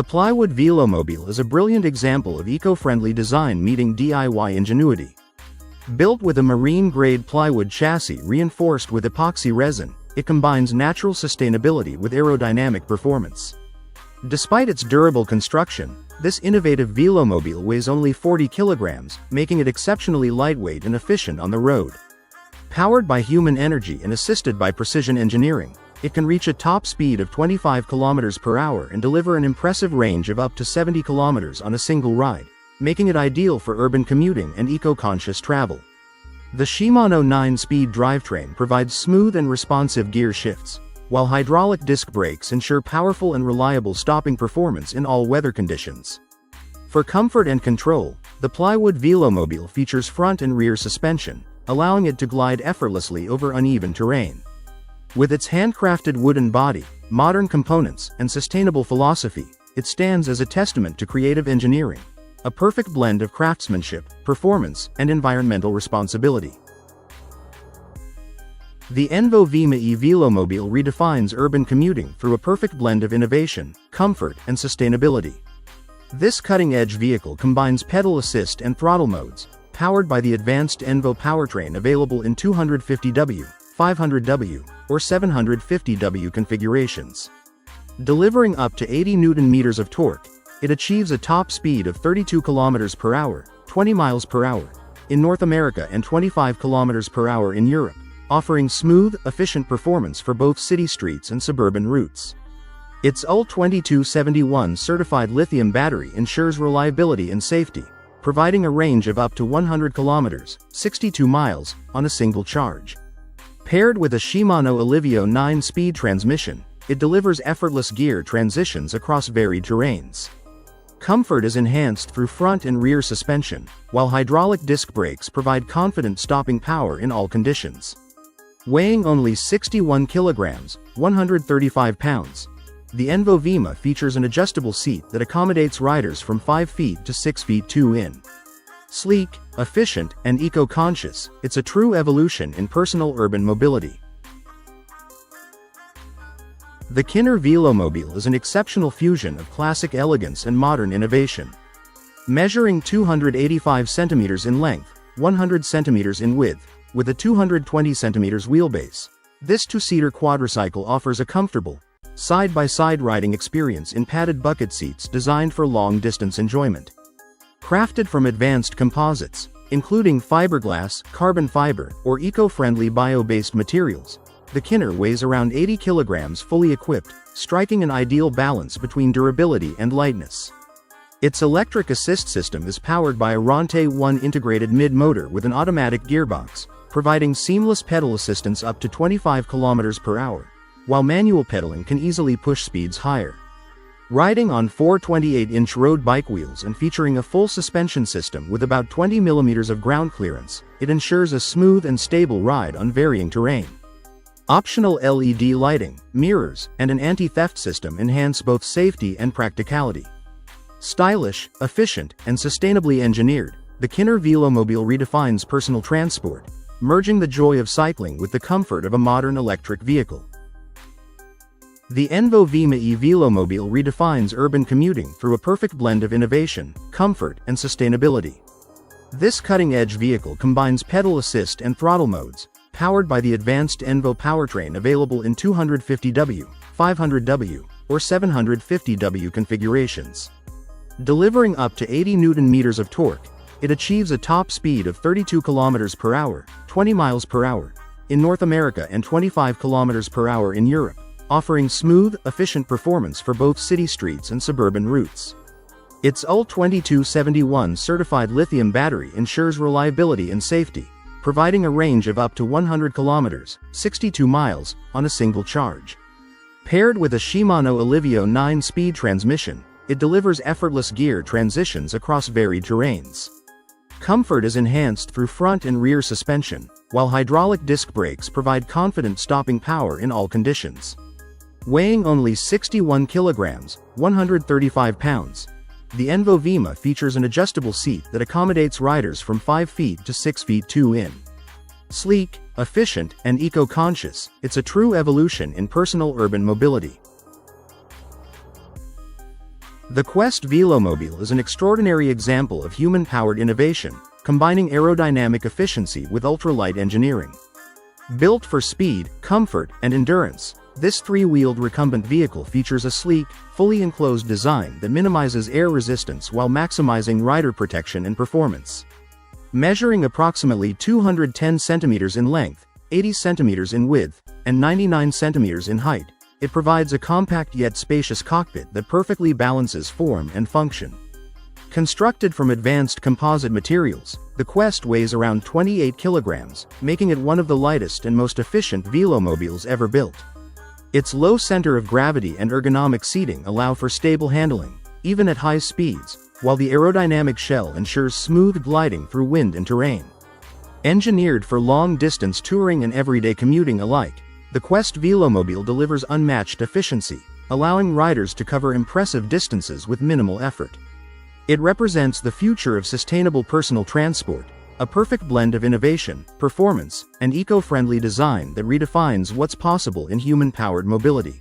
The plywood velomobile is a brilliant example of eco-friendly design meeting DIY ingenuity. Built with a marine-grade plywood chassis reinforced with epoxy resin, it combines natural sustainability with aerodynamic performance. Despite its durable construction, this innovative velomobile weighs only 40 kilograms, making it exceptionally lightweight and efficient on the road. Powered by human energy and assisted by precision engineering, it can reach a top speed of 25 kilometers per hour and deliver an impressive range of up to 70 kilometers on a single ride, making it ideal for urban commuting and eco-conscious travel. The Shimano 9-speed drivetrain provides smooth and responsive gear shifts, while hydraulic disc brakes ensure powerful and reliable stopping performance in all weather conditions. For comfort and control, the plywood velomobile features front and rear suspension, allowing it to glide effortlessly over uneven terrain. With its handcrafted wooden body, modern components, and sustainable philosophy, it stands as a testament to creative engineering, a perfect blend of craftsmanship, performance, and environmental responsibility. The Envo Vima E velomobile redefines urban commuting through a perfect blend of innovation, comfort, and sustainability. This cutting-edge vehicle combines pedal assist and throttle modes, powered by the advanced Envo powertrain available in 250W, 500W, or 750W configurations. Delivering up to 80 Nm of torque, it achieves a top speed of 32 km per hour, 20 miles per hour, in North America and 25 km per hour in Europe, offering smooth, efficient performance for both city streets and suburban routes. Its UL2271 certified lithium battery ensures reliability and safety, providing a range of up to 100 kilometers, 62 miles, on a single charge. Paired with a Shimano Alivio 9-speed transmission, it delivers effortless gear transitions across varied terrains. Comfort is enhanced through front and rear suspension, while hydraulic disc brakes provide confident stopping power in all conditions. Weighing only 61 kilograms, 135 pounds, the Envo Vima features an adjustable seat that accommodates riders from 5 feet to 6 feet 2 in. Sleek, efficient, and eco-conscious, it's a true evolution in personal urban mobility. The Kinner velomobile is an exceptional fusion of classic elegance and modern innovation. Measuring 285 centimeters in length, 100 centimeters in width, with a 220 centimeters wheelbase, this two-seater quadricycle offers a comfortable, side-by-side riding experience in padded bucket seats designed for long-distance enjoyment. Crafted from advanced composites, including fiberglass, carbon fiber, or eco-friendly bio-based materials, the Kinner weighs around 80 kilograms fully equipped, striking an ideal balance between durability and lightness. Its electric assist system is powered by a Ronte 1 integrated mid-motor with an automatic gearbox, providing seamless pedal assistance up to 25 kilometers per hour, while manual pedaling can easily push speeds higher. Riding on 4 28-inch road bike wheels and featuring a full suspension system with about 20 millimeters of ground clearance, it ensures a smooth and stable ride on varying terrain. Optional LED lighting, mirrors, and an anti-theft system enhance both safety and practicality. Stylish, efficient, and sustainably engineered, the Kinner velomobile redefines personal transport, merging the joy of cycling with the comfort of a modern electric vehicle. The Envo Vima E velomobile redefines urban commuting through a perfect blend of innovation, comfort, and sustainability. This cutting-edge vehicle combines pedal assist and throttle modes, powered by the advanced Envo powertrain available in 250W, 500W, or 750W configurations. Delivering up to 80 Nm of torque, it achieves a top speed of 32 km per hour, 20 miles per hour, in North America and 25 km per hour in Europe, offering smooth, efficient performance for both city streets and suburban routes. Its UL2271 certified lithium battery ensures reliability and safety, providing a range of up to 100 kilometers, 62 miles, on a single charge. Paired with a Shimano Alivio 9-speed transmission, it delivers effortless gear transitions across varied terrains. Comfort is enhanced through front and rear suspension, while hydraulic disc brakes provide confident stopping power in all conditions. Weighing only 61 kilograms, 135 pounds, the Envo Vima features an adjustable seat that accommodates riders from 5 feet to 6 feet 2 in. Sleek, efficient, and eco-conscious, it's a true evolution in personal urban mobility. The Quest Velomobile is an extraordinary example of human-powered innovation, combining aerodynamic efficiency with ultralight engineering. Built for speed, comfort, and endurance, this three-wheeled recumbent vehicle features a sleek, fully enclosed design that minimizes air resistance while maximizing rider protection and performance. Measuring approximately 210 centimeters in length, 80 centimeters in width, and 99 centimeters in height, it provides a compact yet spacious cockpit that perfectly balances form and function. Constructed from advanced composite materials, the Quest weighs around 28 kilograms, making it one of the lightest and most efficient velomobiles ever built. Its low center of gravity and ergonomic seating allow for stable handling, even at high speeds, while the aerodynamic shell ensures smooth gliding through wind and terrain. Engineered for long-distance touring and everyday commuting alike, the Quest Velomobile delivers unmatched efficiency, allowing riders to cover impressive distances with minimal effort. It represents the future of sustainable personal transport, a perfect blend of innovation, performance, and eco-friendly design that redefines what's possible in human-powered mobility.